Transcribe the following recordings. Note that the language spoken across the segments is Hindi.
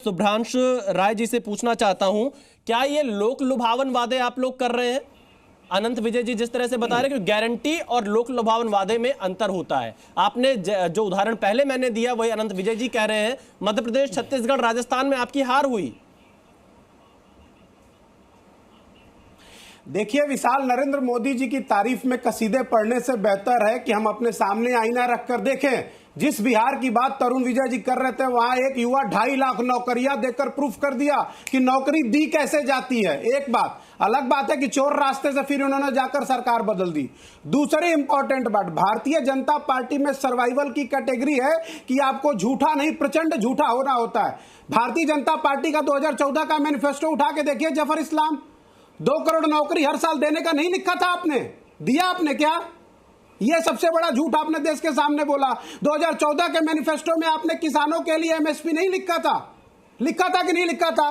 शुभ्रांश राय जी से पूछना चाहता हूं, क्या ये लोक लुभावन वादे आप लोग कर रहे हैं? अनंत विजय जी जिस तरह से बता रहे हैं कि गारंटी और लोक लुभावन वादे में अंतर होता है। आपने जो उदाहरण पहले मैंने दिया वही अनंत विजय जी कह रहे हैं। मध्य प्रदेश, छत्तीसगढ़, राजस्थान में आपकी हार हुई। देखिए विशाल, नरेंद्र मोदी जी की तारीफ में कसीदे पढ़ने से बेहतर है कि हम अपने सामने आईना रखकर देखें। जिस बिहार की बात तरुण विजय जी कर रहे थे, वहां एक युवा 2.5 लाख नौकरियां देकर प्रूफ कर दिया कि नौकरी दी कैसे जाती है। एक बात अलग बात है कि चोर रास्ते से फिर उन्होंने जाकर सरकार बदल दी। दूसरी इंपॉर्टेंट बात, भारतीय जनता पार्टी में सर्वाइवल की कैटेगरी है कि आपको झूठा नहीं प्रचंड झूठा होना होता है। भारतीय जनता पार्टी का 2014 का मैनिफेस्टो उठा के देखिए, जफर इस्लाम 2 करोड़ नौकरी हर साल देने का नहीं लिखा था आपने? दिया आपने क्या? यह सबसे बड़ा झूठ आपने देश के सामने बोला। 2014 के मैनिफेस्टो में आपने किसानों के लिए एमएसपी नहीं लिखा था? लिखा था कि नहीं लिखा था?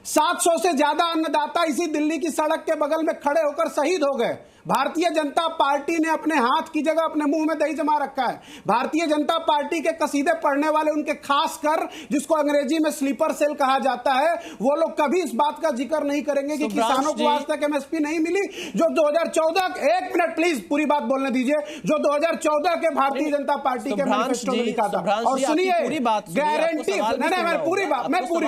700 से ज्यादा अन्नदाता इसी दिल्ली की सड़क के बगल में खड़े होकर शहीद हो गए। भारतीय जनता पार्टी ने अपने हाथ की जगह अपने मुंह में दही जमा रखा है। भारतीय जनता पार्टी के कसीदे पढ़ने वाले, उनके खासकर जिसको अंग्रेजी में स्लीपर सेल कहा जाता है, वो लोग कभी इस बात का जिक्र नहीं करेंगे कि किसानों को आज तक एमएसपी नहीं मिली। जो 2014, एक मिनट प्लीज पूरी बात बोलने दीजिए, जो 2014 के भारतीय जनता पार्टी के मैनिफेस्टो में लिखा था। और सुनिए, गारंटी पूरी बात मैं पूरी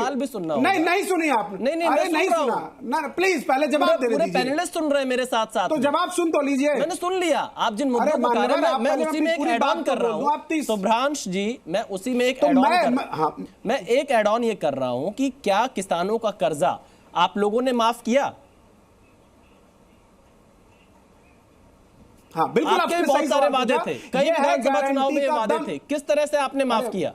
नहीं सुनी आपने? अरे नहीं सुना, प्लीज पहले जवाब दे दीजिए। पैनलिस्ट सुन रहे हैं मेरे साथ साथ, तो जवाब सुन तो लीजिए। मैंने सुन लिया। आप जिन मुद्दों को बता रहे हैं मैं उसी में एक ऐड ऑन कर रहा हूं। शुभ्रांश जी, मैं उसी में एक ऐड ऑन मैं एक ऐड ऑन ये कर रहा हूं कि क्या किसानों का कर्जा आप लोगों ने माफ किया? हाँ बिल्कुल, आपके बहुत सारे वादे थे, कई विधानसभा चुनाव में वादे थे, किस तरह से आपने माफ किया?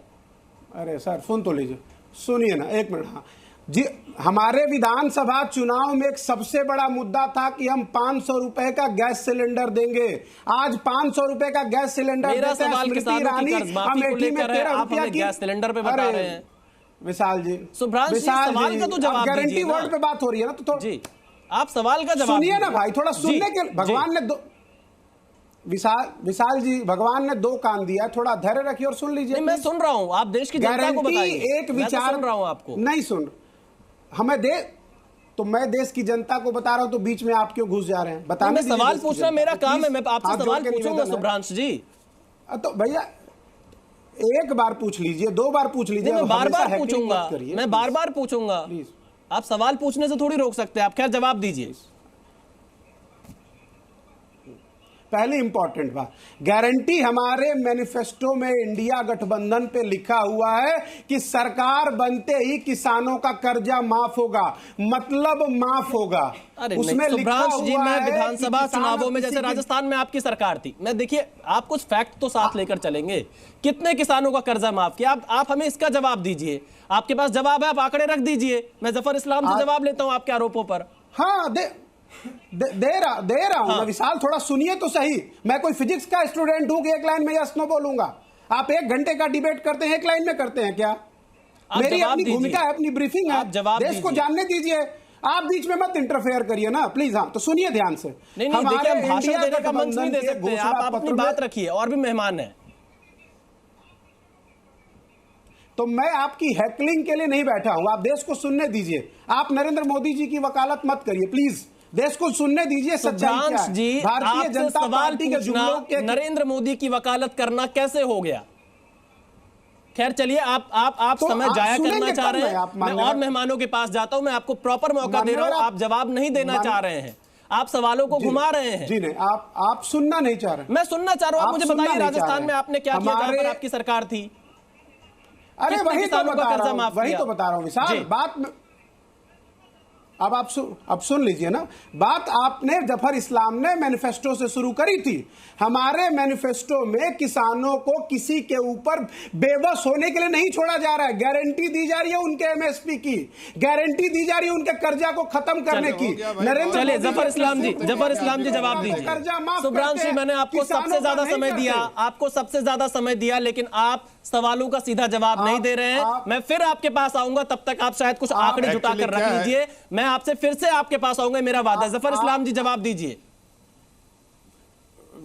अरे सर सुन तो लीजिए, सुनिए ना एक मिनट। हाँ जी, हमारे विधानसभा चुनाव में एक सबसे बड़ा मुद्दा था कि हम 500 रुपए का गैस सिलेंडर देंगे। आज 500 रुपए का गैस सिलेंडर मेरा सवाल किसानों की कर्जमाफी को लेकर है, आप हमें गैस सिलेंडर पे बता रहे हैं। विशाल जी, शुभ्रांश जी, सवाल का तो जवाब दीजिए। गारंटी वर्ड पे बात हो रही है ना, तो जी आप सवाल का जवाब सुनिए ना भाई, थोड़ा सुनने के। भगवान ने दो विशाल जी, भगवान ने 2 कान दिया, थोड़ा धैर्य रखिए और सुन लीजिए। मैं सुन रहा हूं, आप देश की जनता को बताइए। एक विचार सुन रहा हूं, आपको नहीं सुन हमें दे तो मैं देश की जनता को बता रहा हूं, तो बीच में आप क्यों घुस जा रहे हैं? बताने सवाल पूछना मेरा काम है, मैं आपसे सवाल पूछूंगा शुभ्रांश जी। तो भैया एक बार पूछ लीजिए, 2 बार पूछ लीजिए, मैं बार-बार पूछूंगा, मैं बार-बार पूछूंगा। आप सवाल पूछने से थोड़ी रोक सकते हैं। आप खैर जवाब दीजिए। पहली इंपॉर्टेंट बात, गारंटी हमारे मैनिफेस्टो में इंडिया गठबंधन पे लिखा हुआ है कि सरकार बनते ही किसानों का कर्जा माफ होगा, मतलब माफ होगा। उसमें लिखा हुआ मैं विधानसभा चुनावों में, जैसे राजस्थान में आपकी सरकार थी, मैं देखिए आप कुछ फैक्ट तो साथ लेकर चलेंगे, कितने किसानों का कर्जा माफ किया? आप हमें इसका जवाब दीजिए। आपके पास जवाब है, आप आंकड़े रख दीजिए। मैं जफर इस्लाम से जवाब लेता हूं आपके आरोपों पर। हाँ दे रहा हूं। विशाल थोड़ा सुनिए तो सही। मैं कोई फिजिक्स का स्टूडेंट हूं कि एक लाइन में यस नो बोलूंगा? आप 1 घंटे का डिबेट करते हैं, 1 लाइन में करते हैं क्या? मेरी अपनी भूमिका है, अपनी ब्रीफिंग है, देश को जानने दीजिए। आप बीच में मत इंटरफेयर करिए ना प्लीज। हाँ तो सुनिए ध्यान से। नहीं, देखिए हम भाषण देने का मंच नहीं दे सकते। आप अपनी बात रखिए, और भी मेहमान है। तो मैं आपकी हैकलिंग के लिए नहीं बैठा हूं, आप देश को सुनने दीजिए। आप नरेंद्र मोदी जी की वकालत मत करिए प्लीज, देश को सुनने दीजिए। सच्चाई क्या है? भारतीय जनता पार्टी के जुमलों के नरेंद्र मोदी की वकालत करना कैसे हो गया? खैर चलिए, आप तो समय जाया करना चाह रहे हैं। मैं और मेहमानों के पास जाता हूं, मैं आपको प्रॉपर मौका दे रहा हूं। आप जवाब नहीं देना चाह रहे हैं, आप सवालों को घुमा रहे हैं। जी नहीं, आप सुनना नहीं चाह रहे। मैं सुनना चाह रहा हूं। आप मुझे बताइए, राजस्थान में आपने क्या किया जहां पर आपकी सरकार थी? अरे वही तो बता रहा हूं विशाल। बात अब सुन लीजिए ना बात। आपने जफर इस्लाम ने मैनिफेस्टो से शुरू करी थी। हमारे मैनिफेस्टो में किसानों को किसी के ऊपर बेबस होने के लिए नहीं छोड़ा जा रहा है। गारंटी दी जा रही है उनके एमएसपी की, गारंटी दी जा रही है उनके कर्जा को खत्म करने की। चलिए जफर इस्लाम जी जवाब दीजिए। शुभ्रांश जी, मैंने आपको सबसे ज्यादा समय दिया, लेकिन आप सवालों का सीधा जवाब नहीं दे रहे हैं। मैं फिर आपके पास आऊंगा, तब तक आप शायद कुछ आंकड़े जुटा कर रख लीजिए। मैं आपसे फिर से आपके पास आऊंगा, मेरा वादा। जफर इस्लाम जी जवाब दीजिए।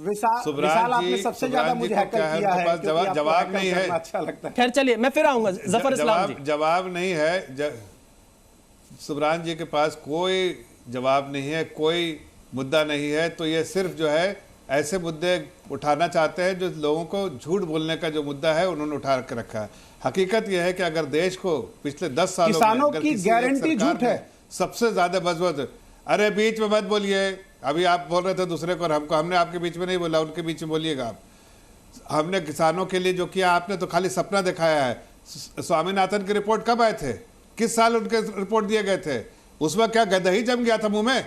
विशाल आपने सबसे ज्यादा मुझे हैकल किया है, क्योंकि जवाब नहीं है। अच्छा लगता है। खैर चलिए मैं फिर आऊंगा जफर इस्लाम जी। जवाब नहीं है, सुब्रान जी के पास कोई जवाब नहीं है, कोई मुद्दा नहीं है। तो ये सिर्फ जो है ऐसे मुद्दे उठाना चाहते हैं जो लोगों को झूठ बोलने का जो मुद्दा है उन्होंने उठा के रखा है। हकीकत यह है कि अगर देश को पिछले 10 सालों किसानों में की गारंटी झूठ है, सबसे ज्यादा मजबूत, अरे बीच में मत बोलिए, अभी आप बोल रहे थे दूसरे को और हमको, हमने आपके बीच में नहीं बोला, उनके बीच में बोलिएगा आप। हमने किसानों के लिए जो किया, आपने तो खाली सपना दिखाया है। स्वामीनाथन की रिपोर्ट कब आए थे, किस साल उनके रिपोर्ट दिए गए थे? उसमें क्या गधा ही जम गया था मुंह में?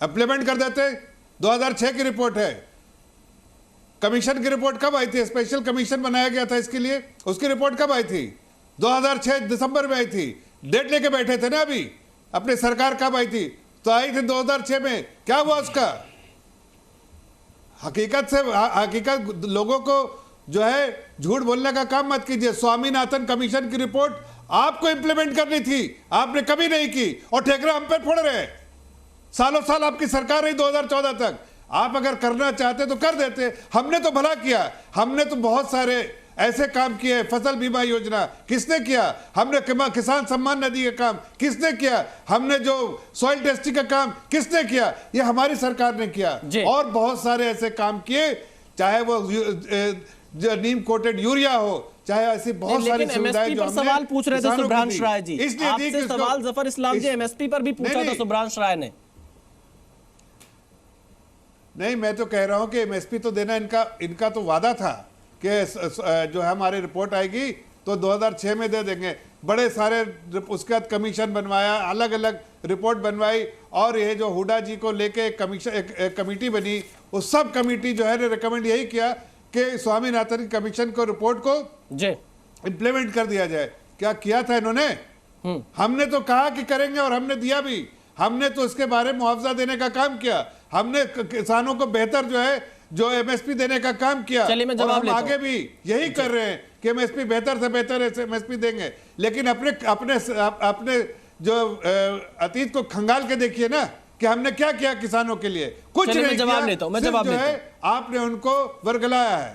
इम्प्लीमेंट कर देते। 2006 की रिपोर्ट है। कमीशन की रिपोर्ट कब आई थी? स्पेशल कमीशन बनाया गया था इसके लिए, उसकी रिपोर्ट कब आई थी? 2006 दिसंबर में आई थी। डेट लेके बैठे थे ना अभी, अपनी सरकार कब आई थी? तो आई थी 2006 में। क्या हुआ उसका? हकीकत लोगों को जो है झूठ बोलने का काम मत कीजिए। स्वामीनाथन कमीशन की रिपोर्ट आपको इंप्लीमेंट करनी थी, आपने कभी नहीं की, और ठेकरा हम पे फोड़ रहे हैं। सालों साल आपकी सरकार रही 2014 तक। आप अगर करना चाहते तो कर देते। हमने तो भला किया, हमने तो बहुत सारे ऐसे काम किए। फसल बीमा योजना किसने किया? हमने किसान सम्मान निधि का काम किसने किया? हमने जो सॉइल टेस्टिंग का काम किसने किया? ये हमारी सरकार ने किया। और बहुत सारे ऐसे काम किए, चाहे वो जो नीम कोटेड यूरिया हो, चाहे ऐसी बहुत सारी सुविधाएं जो हमने सवाल पूछ रहे थे सुब्रांश राय जी, इसलिए आपसे सवाल जफर इस्लाम जी एमएसपी पर भी पूछा था सुब्रांश राय ने। नहीं, मैं तो कह रहा हूं कि एमएसपी तो देना इनका तो वादा था कि जो है हमारी रिपोर्ट आएगी तो 2006 में दे देंगे। बड़े सारे उसके बाद कमीशन बनवाया, अलग अलग रिपोर्ट बनवाई, और ये जो हुडा जी को लेके एक कमेटी बनी, उस सब कमेटी जो है ने रिकमेंड यही किया कि स्वामीनाथन कमीशन को रिपोर्ट को इम्प्लीमेंट कर दिया जाए। क्या किया था इन्होंने? हमने तो कहा कि करेंगे और हमने दिया भी। हमने तो इसके बारे में मुआवजा देने का काम किया, हमने किसानों को बेहतर जो है जो एमएसपी देने का काम किया, और हम आगे भी यही कर रहे हैं कि एमएसपी बेहतर से बेहतर एमएसपी देंगे। लेकिन अपने जो अतीत को खंगाल के देखिए ना कि हमने क्या किया किसानों के लिए। कुछ नहीं जवाब लेता हूं, मैं जवाब जो है आपने उनको वर्गलाया है।